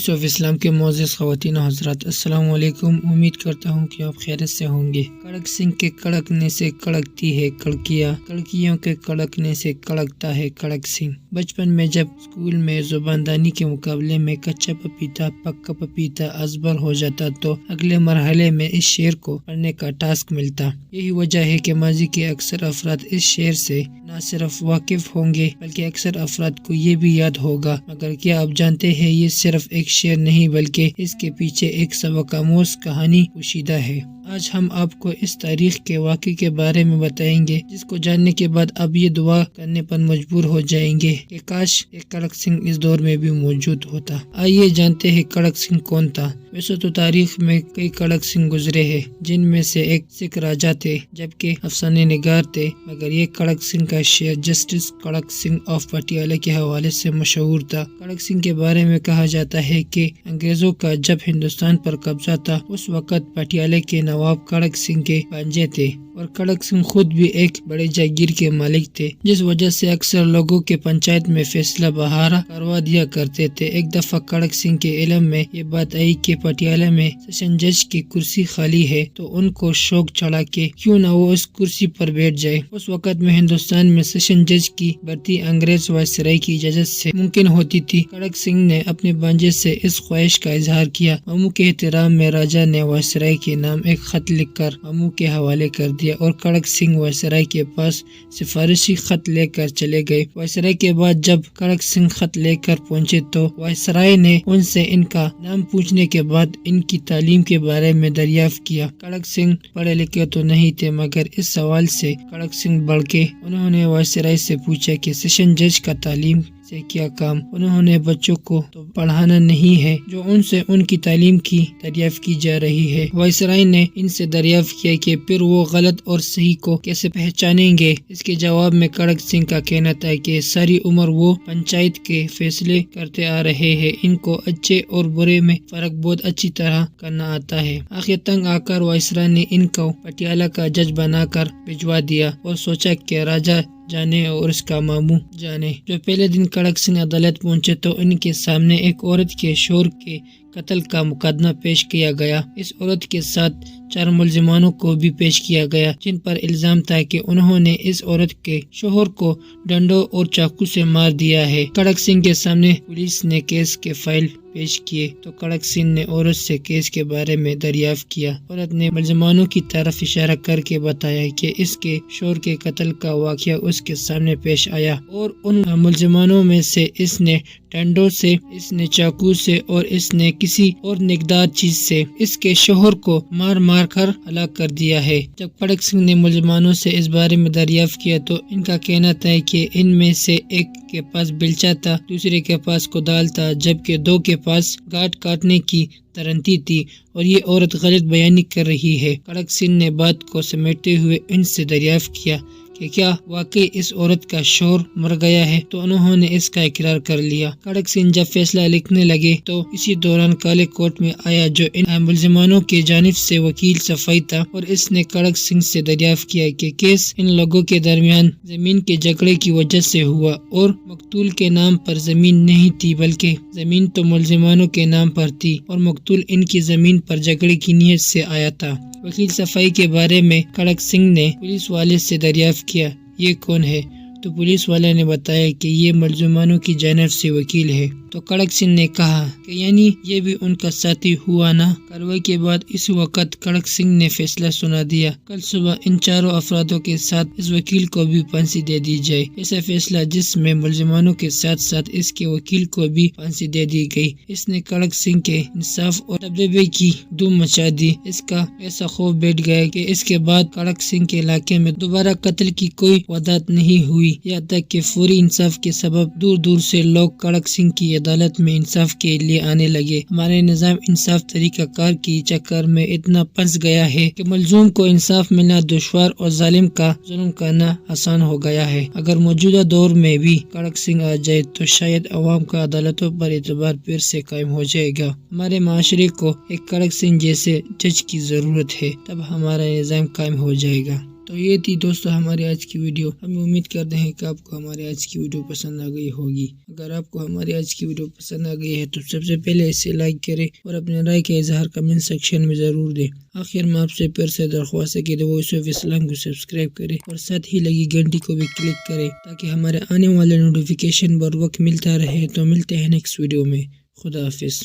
Voice of اسلام کے معزز خواتین و حضرات، السلام علیکم۔ امید کرتا ہوں کہ آپ خیریت سے ہوں گے۔ کڑک سنگھ کے کڑکنے سے کڑکتی ہے کڑکیاں، کڑکیوں کے کڑکنے سے کڑکتا ہے کڑک سنگھ۔ بچپن میں جب اسکول میں زباندانی کے مقابلے میں کچا پپیتا پکا پپیتا ازبر ہو جاتا تو اگلے مرحلے میں اس شعر کو پڑھنے کا ٹاسک ملتا۔ یہی وجہ ہے کہ ماضی کے اکثر افراد اس شعر سے نہ صرف واقف ہوں گے بلکہ اکثر افراد کو یہ بھی یاد ہوگا، مگر کیا آپ جانتے ہیں یہ صرف ایک شعر نہیں بلکہ اس کے پیچھے ایک سبق آموز کہانی پوشیدہ ہے۔ آج ہم آپ کو اس تاریخ کے واقعے کے بارے میں بتائیں گے جس کو جاننے کے بعد آپ یہ دعا کرنے پر مجبور ہو جائیں گے کہ کاش ایک کڑک سنگھ اس دور میں بھی موجود ہوتا۔ آئیے جانتے ہیں کڑک سنگھ کون تھا۔ ویسے تو تاریخ میں کئی کڑک سنگھ گزرے ہیں، جن میں سے ایک سکھ راجا تھے جبکہ افسانے نگار تھے، مگر یہ کڑک سنگھ کا شعر جسٹس کڑک سنگھ آف پٹیالہ کے حوالے سے مشہور تھا۔ کڑک سنگھ کے بارے میں کہا جاتا ہے کہ انگریزوں کا جب ہندوستان پر قبضہ تھا اس وقت پٹیالہ کے نواب کڑک سنگھ کے بھانجے تھے، اور کڑک سنگھ خود بھی ایک بڑے جاگیر کے مالک تھے، جس وجہ سے اکثر لوگوں کے پنچایت میں فیصلہ بہارا کروا دیا کرتے تھے۔ ایک دفعہ کڑک سنگھ کے علم میں یہ بات آئی کہ پٹیالہ میں سیشن جج کی کرسی خالی ہے، تو ان کو شوق چڑھا کہ کیوں نہ وہ اس کرسی پر بیٹھ جائے۔ اس وقت میں ہندوستان میں سیشن جج کی بھرتی انگریز وائسرائے کی اجازت سے ممکن ہوتی تھی۔ کڑک سنگھ نے اپنے بھانجے سے اس خواہش کا اظہار کیا۔ ماموں کے احترام میں راجا نے وائسرائے کے نام ایک خط لکھ کر ماموں کے حوالے کر دیا اور کڑک سنگھ وائسرائے کے پاس سفارشی خط لے کر چلے گئے۔ وائسرائے کے بعد جب کڑک سنگھ خط لے کر پہنچے تو وائسرائے نے ان سے ان کا نام پوچھنے کے بعد ان کی تعلیم کے بارے میں دریافت کیا۔ کڑک سنگھ پڑھے لکھے تو نہیں تھے، مگر اس سوال سے کڑک سنگھ بڑکے۔ انہوں نے وائسرائے سے پوچھا کہ سیشن جج کا تعلیم سے کیا کام؟ انہوں نے بچوں کو تو پڑھانا نہیں ہے جو ان سے ان کی تعلیم کی دریافت کی جا رہی ہے۔ وائسرائے نے ان سے دریافت کیا کہ پھر وہ غلط اور صحیح کو کیسے پہچانیں گے؟ اس کے جواب میں کڑک سنگھ کا کہنا تھا کہ ساری عمر وہ پنچایت کے فیصلے کرتے آ رہے ہیں، ان کو اچھے اور برے میں فرق بہت اچھی طرح کرنا آتا ہے۔ آخر تنگ آ کر وائسرائے نے ان کو پٹیالہ کا جج بنا کر بھجوا دیا اور سوچا کہ راجا جانے اور اس کا ماموں جانے۔ جو پہلے دن کڑک سنگھ عدالت پہنچے تو ان کے سامنے ایک عورت کے شوہر کے قتل کا مقدمہ پیش کیا گیا۔ اس عورت کے ساتھ 4 ملزمانوں کو بھی پیش کیا گیا، جن پر الزام تھا کہ انہوں نے اس عورت کے شوہر کو ڈنڈوں اور چاقو سے مار دیا ہے۔ کڑک سنگھ کے سامنے پولیس نے کیس کے فائل پیش کیے تو کڑک سنگھ نے عورت سے کیس کے بارے میں دریافت کیا۔ عورت نے ملزمانوں کی طرف اشارہ کر کے بتایا کہ اس کے شوہر کے قتل کا واقعہ اس کے سامنے پیش آیا اور ان ملزمانوں میں سے اس نے ڈنڈوں سے، اس نے چاقو سے اور اس نے کسی اور نگدار چیز سے اس کے شوہر کو مار مار کر ہلاک کر دیا ہے۔ جب کڑک سنگھ نے ملزمانوں سے اس بارے میں دریافت کیا تو ان کا کہنا تھا کہ ان میں سے ایک کے پاس بیلچہ تھا، دوسرے کے پاس کدال تھا، جبکہ 2 کے پاس گاٹ کاٹنے کی ترنتی تھی، اور یہ عورت غلط بیانی کر رہی ہے۔ کڑک سنگھ نے بات کو سمیٹتے ہوئے ان سے دریافت کیا کہ کیا واقعی اس عورت کا شوہر مر گیا ہے، تو انہوں نے اس کا اقرار کر لیا۔ کڑک سنگھ جب فیصلہ لکھنے لگے تو اسی دوران کالے کوٹ میں آیا جو ان ملزمانوں کی جانب سے وکیل صفائی تھا، اور اس نے کڑک سنگھ سے دریافت کیا کہ کیس ان لوگوں کے درمیان زمین کے جھگڑے کی وجہ سے ہوا اور مقتول کے نام پر زمین نہیں تھی، بلکہ زمین تو ملزمانوں کے نام پر تھی اور مقتول ان کی زمین پر جھگڑے کی نیت سے آیا تھا۔ وکیل صفائی کے بارے میں کڑک سنگھ نے پولیس والے سے دریافت کیا یہ کون ہے، تو پولیس والے نے بتایا کہ یہ ملزمانوں کی جانب سے وکیل ہے۔ تو کڑک سنگھ نے کہا کہ یعنی یہ بھی ان کا ساتھی ہوا نا؟ کارروائی کے بعد اس وقت کڑک سنگھ نے فیصلہ سنا دیا، کل صبح ان 4 افرادوں کے ساتھ اس وکیل کو بھی پھانسی دے دی جائے۔ ایسا فیصلہ جس میں ملزمانوں کے ساتھ ساتھ اس کے وکیل کو بھی پھانسی دے دی گئی، اس نے کڑک سنگھ کے انصاف اور دبدبے کی دھوم مچا دی۔ اس کا ایسا خوف بیٹھ گیا کہ اس کے بعد کڑک سنگھ کے علاقے میں دوبارہ قتل کی کوئی واردات نہیں ہوئی، یہاں تک کہ فوری انصاف کے سبب دور دور سے لوگ کڑک سنگھ کی عدالت میں انصاف کے لیے آنے لگے۔ ہمارے نظام انصاف طریقہ کار کی چکر میں اتنا پھنس گیا ہے کہ ملزوم کو انصاف ملنا دشوار اور ظالم کا ظلم کرنا آسان ہو گیا ہے۔ اگر موجودہ دور میں بھی کڑک سنگھ آ جائے تو شاید عوام کا عدالتوں پر اعتبار پھر سے قائم ہو جائے گا۔ ہمارے معاشرے کو ایک کڑک سنگھ جیسے جج کی ضرورت ہے، تب ہمارا نظام قائم ہو جائے گا۔ تو تو یہ تھی دوستو ہماری آج کی ویڈیو. ہم امید کرتے ہیں کہ آپ کو ہماری آج کی ویڈیو پسند آ گئی ہوگی. اگر آپ کو ہماری آج کی ویڈیو پسند آ گئی ہے تو سب سے پہلے اسے لائک کریں اور اپنے رائے کا اظہار کمنٹ سیکشن میں ضرور دیں. آخر میں آپ سے پھر سے درخواست ہے کہ دی وائس آف اسلام کو سبسکرائب کریں اور ساتھ ہی لگی گھنٹی کو بھی کلک کریں تاکہ ہمارے آنے والے نوٹیفیکیشن بر وقت ملتا رہے. تو ملتے ہیں نیکسٹ ویڈیو میں. خدا حافظ.